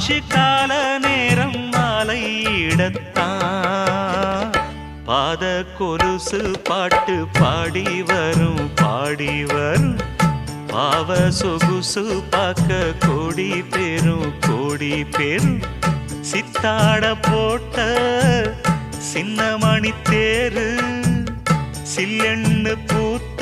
ஆச்சு கால நேரம் மாலையிடத்தான் பாத கொலுசு பாட்டு பாடி வரும் பாடி வரும் பாவ சொகுசு பார்க்க கோடி பேரும் சித்தாட போட்ட சின்ன மணி தேரு சில்லெண்ணு பூத்த